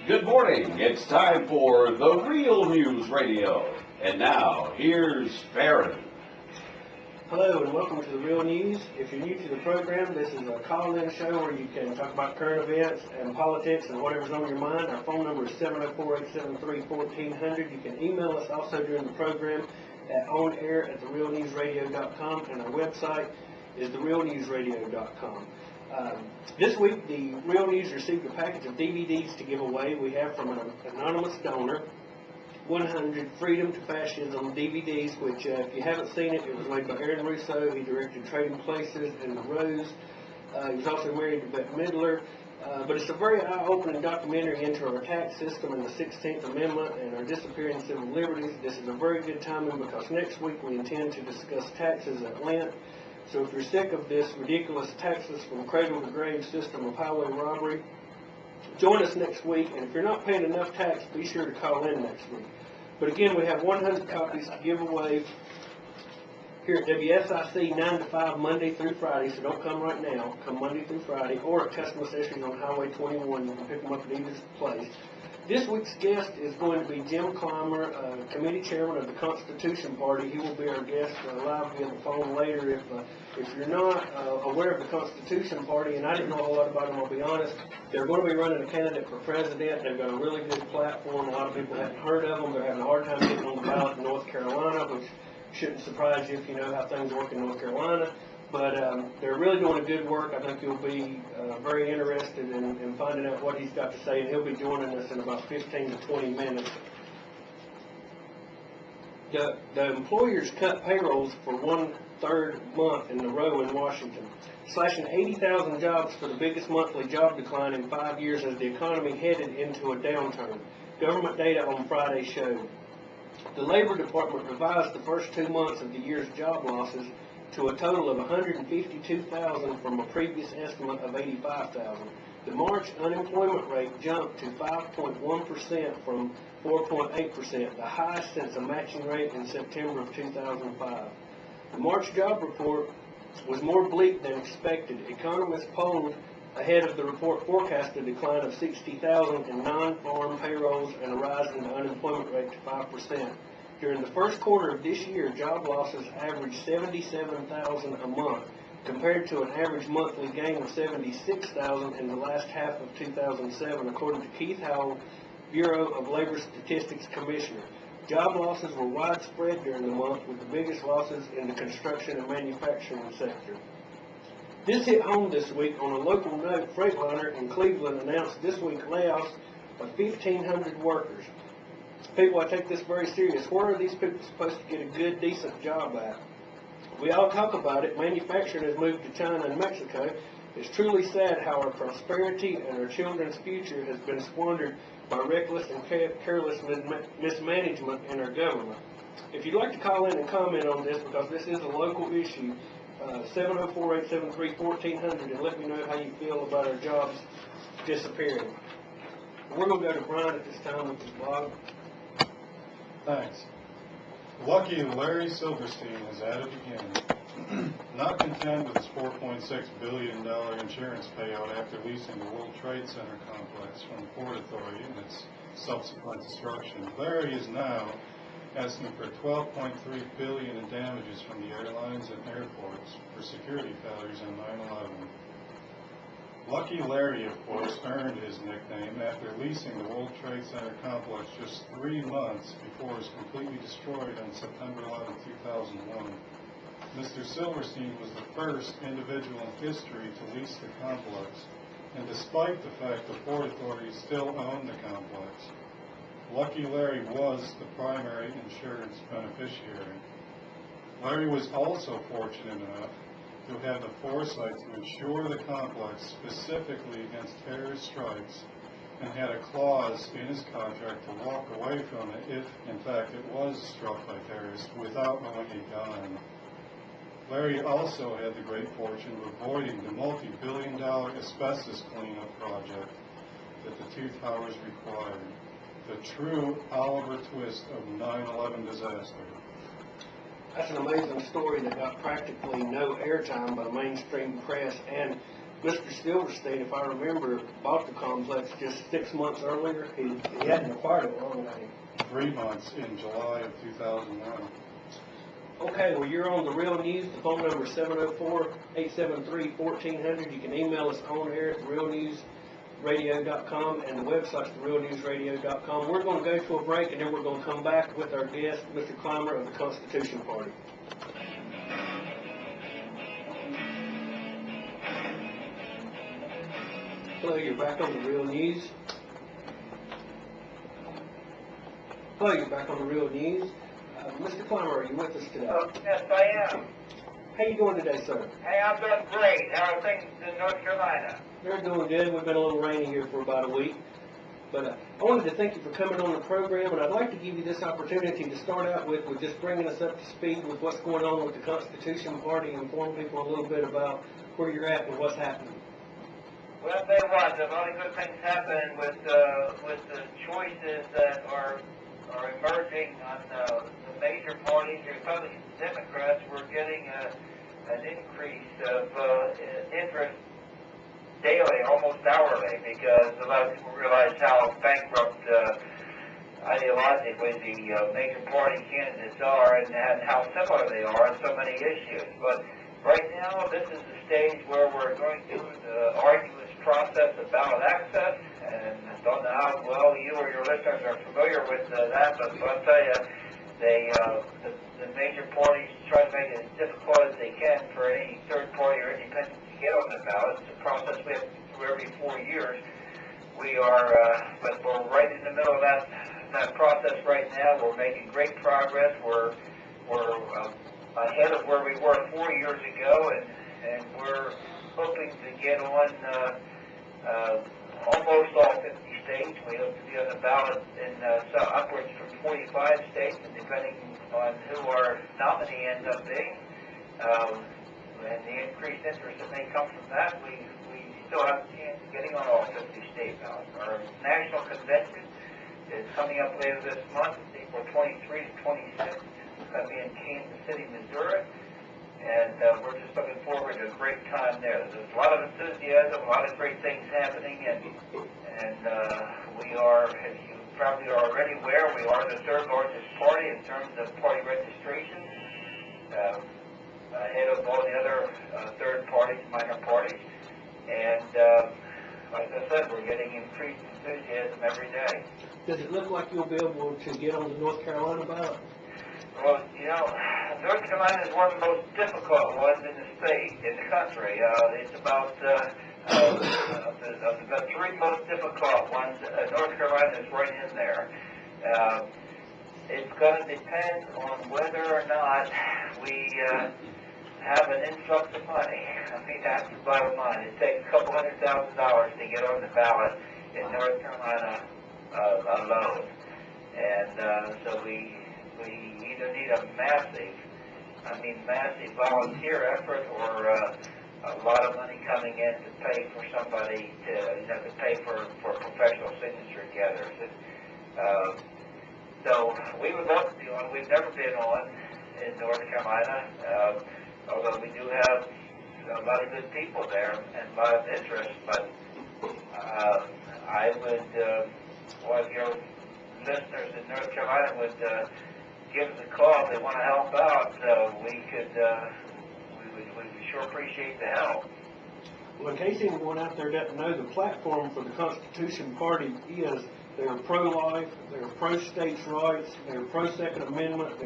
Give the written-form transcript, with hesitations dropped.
Good morning. It's time for the Real News Radio. And now, here's Farron. Hello and welcome to the Real News. If you're new to the program, this is a call-in show where you can talk about current events and politics and whatever's on your mind. Our phone number is 704-873-1400. You can email us also during the program at onair@therealnewsradio.com, and our website is therealnewsradio.com. This week, the Real News received a package of DVDs to give away. We have from an anonymous donor 100 Freedom to Fascism DVDs, which if you haven't seen it, it was made by Aaron Russo. He directed Trading Places and The Rose. He was also married to Bette Midler. But it's a very eye-opening documentary into our tax system and the 16th Amendment and our disappearing civil liberties. This is a very good timing because next week we intend to discuss taxes at length. So if you're sick of this ridiculous taxes from cradle to grave system of highway robbery, join us next week, and if you're not paying enough tax, be sure to call in next week. But again, we have 100 copies to give away here at WSIC 9 to 5 Monday through Friday, so don't come right now. Come Monday through Friday, or at Customer Sessions on Highway 21. You can pick them up at either place. This week's guest is going to be Jim Clymer, committee chairman of the Constitution Party. He will be our guest live via the phone later. If you're not aware of the Constitution Party, and I didn't know a lot about them, I'll be honest, they're going to be running a candidate for president. They've got a really good platform. A lot of people haven't heard of them. They're having a hard time getting on the ballot in North Carolina, which shouldn't surprise you if you know how things work in North Carolina. But they're really doing a good work. I think you'll be very interested in finding out what he's got to say, and he'll be joining us in about 15 to 20 minutes. The employers cut payrolls for one-third month in a row in Washington, slashing 80,000 jobs for the biggest monthly job decline in 5 years as the economy headed into a downturn. Government data on Friday showed. The Labor Department revised the first 2 months of the year's job losses to a total of 152,000 from a previous estimate of 85,000. The March unemployment rate jumped to 5.1% from 4.8%, the highest since a matching rate in September of 2005. The March job report was more bleak than expected. Economists polled ahead of the report forecast a decline of 60,000 in non-farm payrolls and a rise in the unemployment rate to 5%. During the first quarter of this year, job losses averaged 77,000 a month, compared to an average monthly gain of 76,000 in the last half of 2007, according to Keith Howell, Bureau of Labor Statistics Commissioner. Job losses were widespread during the month, with the biggest losses in the construction and manufacturing sector. This hit home this week. On a local note, Freightliner in Cleveland announced this week layoffs of 1,500 workers. People, I take this very serious. Where are these people supposed to get a good, decent job at? We all talk about it. Manufacturing has moved to China and Mexico. It's truly sad how our prosperity and our children's future has been squandered by reckless and careless mismanagement in our government. If you'd like to call in and comment on this, because this is a local issue, 704-873-1400, and let me know how you feel about our jobs disappearing. We're going to go to Brian at this time with his blog. Thanks. Lucky Larry Silverstein is at it again. Not content with his $4.6 billion insurance payout after leasing the World Trade Center complex from the Port Authority and its subsequent destruction, Larry is now asking for $12.3 billion in damages from the airlines and airports for security failures on 9/11. Lucky Larry, of course, earned his nickname after leasing the World Trade Center complex just 3 months before it was completely destroyed on September 11, 2001. Mr. Silverstein was the first individual in history to lease the complex, and despite the fact the Port Authority still owned the complex, Lucky Larry was the primary insurance beneficiary. Larry was also fortunate enough to have the foresight to insure the complex specifically against terrorist strikes and had a clause in his contract to walk away from it if, in fact, it was struck by terrorists without owing a dime. Larry also had the great fortune of avoiding the multi-billion-dollar asbestos cleanup project that the two towers required. The true Oliver Twist of 9/11 disaster. That's an amazing story that got practically no airtime by the mainstream press, and Mr. Silverstein, if I remember, bought the complex just 6 months earlier. He hadn't acquired it long ago. 3 months in July of 2001. Okay, well, you're on The Real News. The phone number is 704-873-1400. You can email us on air at realnewsradio.com, and the website's realnewsradio.com. We're going to go to a break, and then we're going to come back with our guest, Mr. Clymer of the Constitution Party. Hello, you're back on The Real News. Hello, you're back on The Real News. Mr. Clymer, are you with us today? Oh, yes, I am. How you doing today, sir? Hey, I'm doing great. How are things in North Carolina? They're doing good. We've been a little rainy here for about a week. But I wanted to thank you for coming on the program, and I'd like to give you this opportunity to start out with just bringing us up to speed with what's going on with the Constitution Party and inform people a little bit about where you're at and what's happening. Well, there was a lot of good things happening with the choices that are emerging on the major parties. Republicans and Democrats were getting an increase of interest daily, almost hourly, because a lot of people realize how bankrupt ideologically the major party candidates are and how similar they are on so many issues. But right now, this is the stage where we're going through the arduous process of ballot access, and I don't know how well you or your listeners are familiar with that, but I'll tell you, the major parties try to make it as difficult as they can for any third party or independent to get on the ballot. It's a process we have to go through every 4 years. We are, but we're right in the middle of that process right now. We're making great progress. We're ahead of where we were 4 years ago, and we're hoping to get on almost all 50 states. We hope to be on the ballot in upwards from 45 states, and depending on who our nominee ends up being, and the increased interest that may come from that, we still have a chance of getting on all 50 state ballots. Our national convention is coming up later this month, April 23 to 26. It's going to be in Kansas City, Missouri. And we're just looking forward to a great time there. There's a lot of enthusiasm, a lot of great things happening, and we are, as you probably are already aware, we are the third largest party in terms of party registration, ahead of all the other third parties, minor parties. And like I said, we're getting increased enthusiasm every day. Does it look like you'll be able to get on the North Carolina ballot? Well, you know, North Carolina is one of the most difficult ones in the state, in the country. It's about, of the three most difficult ones, North Carolina is right in there. It's going to depend on whether or not we have an influx of money. I mean, that's the bottom line. It takes a couple $100,000 to get on the ballot in North Carolina alone. And so we either need a massive volunteer effort or a lot of money coming in to pay for somebody to pay for professional signature gatherers. So we would love to be on. We've never been on in North Carolina, although we do have a lot of good people there and a lot of interest. But I would, one of your listeners in North Carolina would give us a call if they want to help out. We would sure appreciate the help. Well, in case anyone out there doesn't know, the platform for the Constitution Party is they're pro-life, they're pro-states' rights, they're pro-Second Amendment, they're